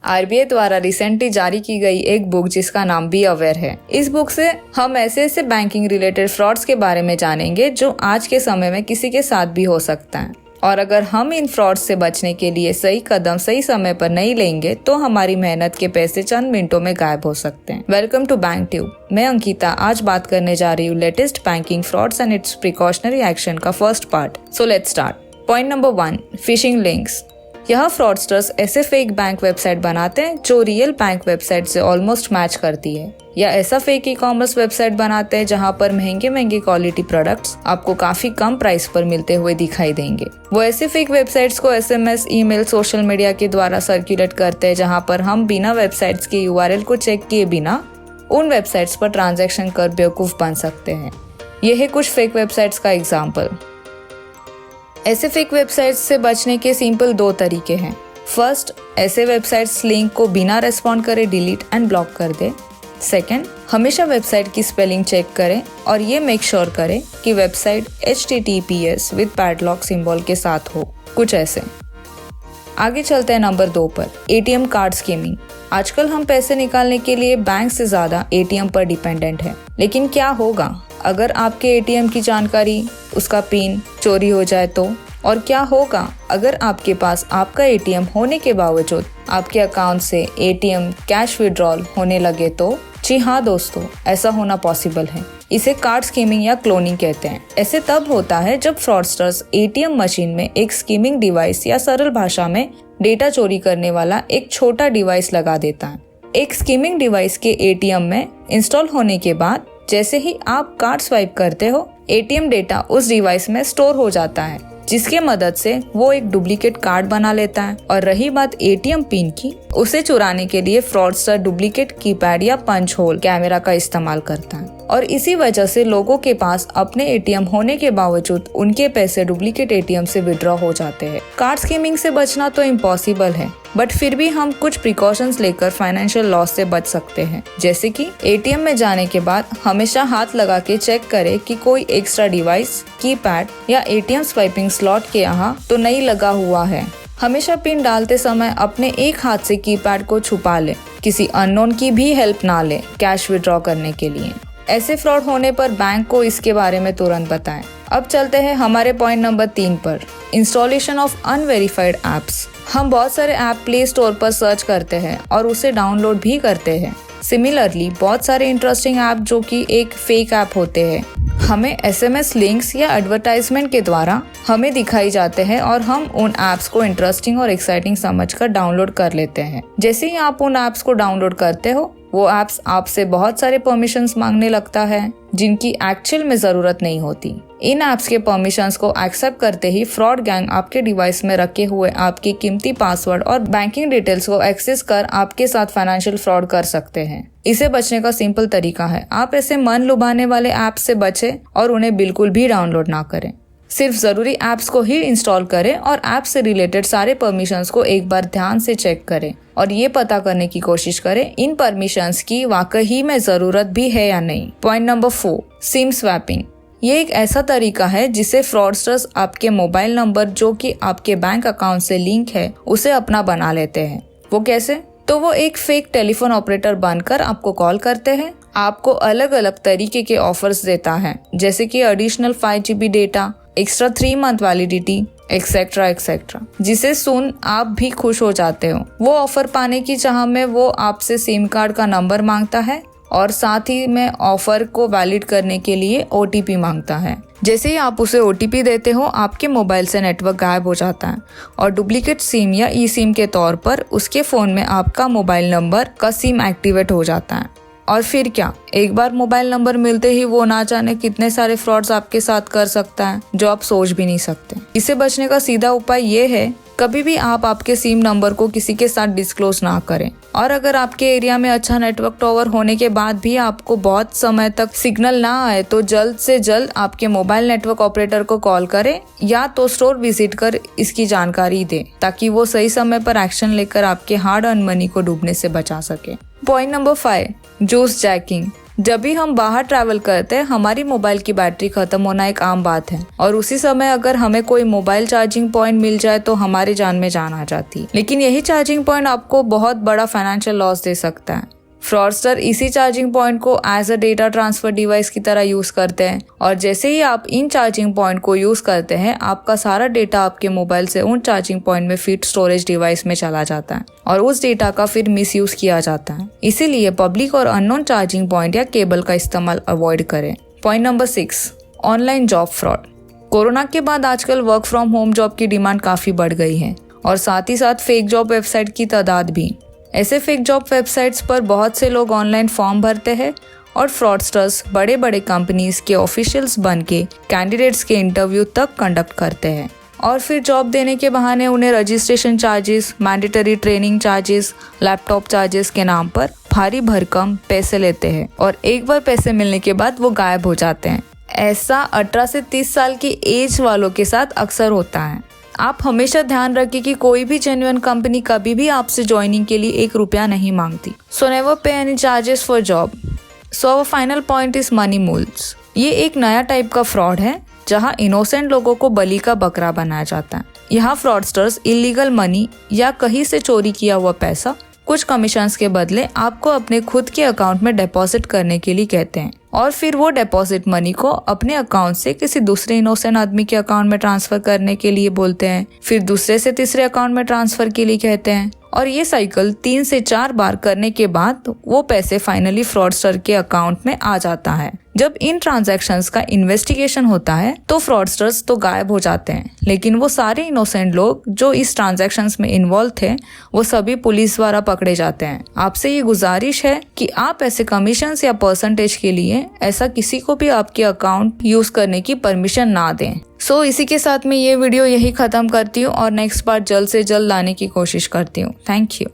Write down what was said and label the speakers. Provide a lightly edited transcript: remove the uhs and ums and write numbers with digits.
Speaker 1: RBI द्वारा recently जारी की गई एक बुक जिसका नाम बी अवेयर है। इस बुक से हम ऐसे बैंकिंग रिलेटेड फ्रॉड्स के बारे में जानेंगे जो आज के समय में किसी के साथ भी हो सकता है, और अगर हम इन फ्रॉड्स से बचने के लिए सही कदम सही समय पर नहीं लेंगे तो हमारी मेहनत के पैसे चंद मिनटों में गायब हो सकते हैं। Welcome to Bank Tube. मैं अंकिता आज बात करने जा रही हूँ latest banking frauds and its precautionary action का first part. So let's start. Point number 1, phishing links. यह फ्रॉडस्टर्स ऐसे फेक बैंक वेबसाइट बनाते हैं जो रियल बैंक वेबसाइट से ऑलमोस्ट मैच करती है, या ऐसा फेक ई कॉमर्स वेबसाइट बनाते हैं जहां पर महंगे क्वालिटी प्रोडक्ट्स आपको काफी कम प्राइस पर मिलते हुए दिखाई देंगे। वो ऐसे फेक वेबसाइट्स को SMS, ईमेल, सोशल मीडिया के द्वारा सर्कुलेट करते हैं जहां पर हम बिना वेबसाइट्स के URL को चेक किए बिना उन वेबसाइट्स पर ट्रांजैक्शन कर बेवकूफ बन सकते हैं। यह है कुछ फेक वेबसाइट्स का एग्जाम्पल। ऐसे फेक वेबसाइट्स से बचने के सिंपल 2 तरीके हैं। फर्स्ट, ऐसे वेबसाइट्स लिंक को बिना रेस्पॉन्ड करे डिलीट एंड ब्लॉक कर दे। सेकेंड, हमेशा वेबसाइट की स्पेलिंग चेक करें और ये मेक श्योर करें कि website HTTPS with padlock symbol के साथ हो। कुछ ऐसे। आगे चलते हैं नंबर 2 पर, ATM कार्ड स्कीमिंग। आजकल हम पैसे निकालने के लिए बैंक से ज्यादा ATM पर डिपेंडेंट है, लेकिन क्या होगा अगर आपके ATM की जानकारी, उसका पिन चोरी हो जाए तो? और क्या होगा अगर आपके पास आपका ATM होने के बावजूद आपके अकाउंट से ATM कैश विड्रॉल होने लगे तो? जी हाँ दोस्तों, ऐसा होना पॉसिबल है। इसे कार्ड स्कीमिंग या क्लोनिंग कहते हैं। ऐसे तब होता है जब फ्रॉडस्टर्स ATM मशीन में एक स्कीमिंग डिवाइस या सरल भाषा में डेटा चोरी करने वाला एक छोटा डिवाइस लगा देता है। एक स्कीमिंग डिवाइस के ATM में इंस्टॉल होने के बाद जैसे ही आप कार्ड स्वाइप करते हो, ATM डेटा उस डिवाइस में स्टोर हो जाता है, जिसके मदद से वो एक डुप्लीकेट कार्ड बना लेता है। और रही बात ATM पिन की, उसे चुराने के लिए फ्रॉडस्टर डुप्लीकेट कीपैड या पंच होल कैमरा का इस्तेमाल करता है, और इसी वजह से लोगों के पास अपने ATM होने के बावजूद उनके पैसे डुप्लीकेट ATM से विड्रॉ हो जाते हैं। कार्ड स्कीमिंग से बचना तो इम्पॉसिबल है, बट फिर भी हम कुछ प्रिकॉशंस लेकर फाइनेंशियल लॉस से बच सकते हैं। जैसे कि ATM में जाने के बाद हमेशा हाथ लगा के चेक करें कि कोई एक्स्ट्रा डिवाइस, कीपैड या ATM स्वाइपिंग स्लॉट के यहाँ तो नहीं लगा हुआ है। हमेशा पिन डालते समय अपने एक हाथ से कीपैड को छुपा लें, किसी अननोन की भी हेल्प ना लें कैश विड्रॉ करने के लिए। ऐसे फ्रॉड होने पर बैंक को इसके बारे में तुरंत बताएं। अब चलते हैं हमारे पॉइंट नंबर 3 पर, इंस्टॉलेशन ऑफ अनवेरिफाइड एप्स। हम बहुत सारे ऐप प्ले स्टोर पर सर्च करते हैं और उसे डाउनलोड भी करते हैं। सिमिलरली बहुत सारे इंटरेस्टिंग ऐप जो कि एक फेक ऐप होते हैं, हमें SMS लिंक्स या एडवर्टाइजमेंट के द्वारा हमें दिखाई जाते हैं और हम उन ऐप्स को इंटरेस्टिंग और एक्साइटिंग समझकर डाउनलोड कर लेते हैं। जैसे ही आप उन ऐप्स को डाउनलोड करते हो, वो ऐप्स आपसे बहुत सारे परमिशंस मांगने लगता है जिनकी एक्चुअल में जरूरत नहीं होती। इन ऐप्स के परमिशंस को एक्सेप्ट करते ही फ्रॉड गैंग आपके डिवाइस में रखे हुए आपके कीमती पासवर्ड और बैंकिंग डिटेल्स को एक्सेस कर आपके साथ फाइनेंशियल फ्रॉड कर सकते हैं। इसे बचने का सिंपल तरीका है, आप ऐसे मन लुभाने वाले ऐप्स से बचें और उन्हें बिल्कुल भी डाउनलोड ना करें। सिर्फ जरूरी ऐप्स को ही इंस्टॉल करें और ऐप से रिलेटेड सारे परमिशंस को एक बार ध्यान से चेक करें और ये पता करने की कोशिश करें इन परमिशंस की वाकई में जरूरत भी है या नहीं। Point number 4, SIM swapping. ये एक ऐसा तरीका है जिसे फ्रॉडस्टर्स आपके मोबाइल नंबर जो कि आपके बैंक अकाउंट से लिंक है उसे अपना बना लेते हैं। वो कैसे? तो वो एक फेक टेलीफोन ऑपरेटर बनकर आपको कॉल करते हैं, आपको अलग अलग तरीके के ऑफर्स देता है, जैसे कि additional 5 GB data, extra 3 month validity, etcetera etcetera, जिसे सुन आप भी खुश हो जाते हो। वो ऑफर पाने की चाह में वो आपसे सिम कार्ड का नंबर मांगता है और साथ ही में ऑफर को वैलिड करने के लिए OTP मांगता है। जैसे ही आप उसे OTP देते हो, आपके मोबाइल से नेटवर्क गायब हो जाता है और डुप्लीकेट सिम या eSIM के तौर पर उसके फोन में आपका मोबाइल नंबर का सिम एक्टिवेट हो जाता है। और फिर क्या, एक बार मोबाइल नंबर मिलते ही वो ना जाने कितने सारे फ्रॉड्स आपके साथ कर सकता है जो आप सोच भी नहीं सकते। इसे बचने का सीधा उपाय ये है, कभी भी आप आपके सिम नंबर को किसी के साथ डिस्क्लोज ना करें। और अगर आपके एरिया में अच्छा नेटवर्क टावर होने के बाद भी आपको बहुत समय तक सिग्नल ना आए तो जल्द से जल्द आपके मोबाइल नेटवर्क ऑपरेटर को कॉल करें या तो स्टोर विजिट कर इसकी जानकारी दें ताकि वो सही समय पर एक्शन लेकर आपके हार्ड अर्न मनी को डूबने से बचा सके। Point number 5, juice jacking. जब भी हम बाहर ट्रैवल करते हैं हमारी मोबाइल की बैटरी खत्म होना एक आम बात है और उसी समय अगर हमें कोई मोबाइल चार्जिंग पॉइंट मिल जाए तो हमारी जान में जान आ जाती है। लेकिन यही चार्जिंग पॉइंट आपको बहुत बड़ा फाइनेंशियल लॉस दे सकता है। फ्रॉडस्टर इसी चार्जिंग पॉइंट को as a data transfer device की तरह यूज करते हैं और जैसे ही आप इन चार्जिंग पॉइंट को यूज करते हैं आपका सारा डेटा आपके मोबाइल से उन चार्जिंग पॉइंट में फिट स्टोरेज डिवाइस में चला जाता है और उस डेटा का फिर मिसयूज किया जाता है। इसीलिए पब्लिक और अननोन चार्जिंग पॉइंट या केबल का इस्तेमाल अवॉइड करें। Point number 6, online job fraud. Corona के बाद आजकल वर्क फ्रॉम होम जॉब की डिमांड काफी बढ़ गई है और साथ ही साथ फेक जॉब वेबसाइट की तादाद भी। ऐसे फेक जॉब वेबसाइट्स पर बहुत से लोग ऑनलाइन फॉर्म भरते हैं और फ्रॉडस्टर्स बड़े बड़े कंपनीज के ऑफिशियल्स बन के कैंडिडेट्स के इंटरव्यू तक कंडक्ट करते हैं और फिर जॉब देने के बहाने उन्हें registration charges, mandatory training charges, laptop charges के नाम पर भारी भरकम पैसे लेते हैं और एक बार पैसे मिलने के बाद वो गायब हो जाते हैं। ऐसा 18 से 30 साल की एज वालों के साथ अक्सर होता है। आप हमेशा ध्यान रखें कि कोई भी जेन्युइन कंपनी कभी भी आपसे ज्वाइनिंग के लिए 1 रुपया नहीं मांगती। सो नेवर पे any charges for job. So our final point is money moles. ये एक नया टाइप का फ्रॉड है जहां इनोसेंट लोगों को बलि का बकरा बनाया जाता है। यहाँ फ्रॉडस्टर्स इलीगल मनी या कहीं से चोरी किया हुआ पैसा कुछ कमीशंस के बदले आपको अपने खुद के अकाउंट में डिपॉजिट करने के लिए कहते हैं और फिर वो डिपॉजिट मनी को अपने अकाउंट से किसी दूसरे इनोसेंट आदमी के अकाउंट में ट्रांसफर करने के लिए बोलते हैं, फिर दूसरे से तीसरे अकाउंट में ट्रांसफर के लिए कहते हैं और ये साइकिल 3 से 4 बार करने के बाद वो पैसे फाइनली फ्रॉडस्टर के अकाउंट में आ जाता है। जब इन ट्रांजैक्शंस का इन्वेस्टिगेशन होता है तो फ्रॉडस्टर्स तो गायब हो जाते हैं, लेकिन वो सारे इनोसेंट लोग जो इस ट्रांजैक्शंस में इन्वॉल्व थे वो सभी पुलिस द्वारा पकड़े जाते हैं। आपसे ये गुजारिश है कि आप ऐसे कमीशंस या परसेंटेज के लिए ऐसा किसी को भी आपके अकाउंट यूज करने की परमिशन ना दें। सो इसी के साथ मैं ये वीडियो यही खत्म करती हूँ और नेक्स्ट बार जल्द से जल्द लाने की कोशिश करती हूँ। Thank you.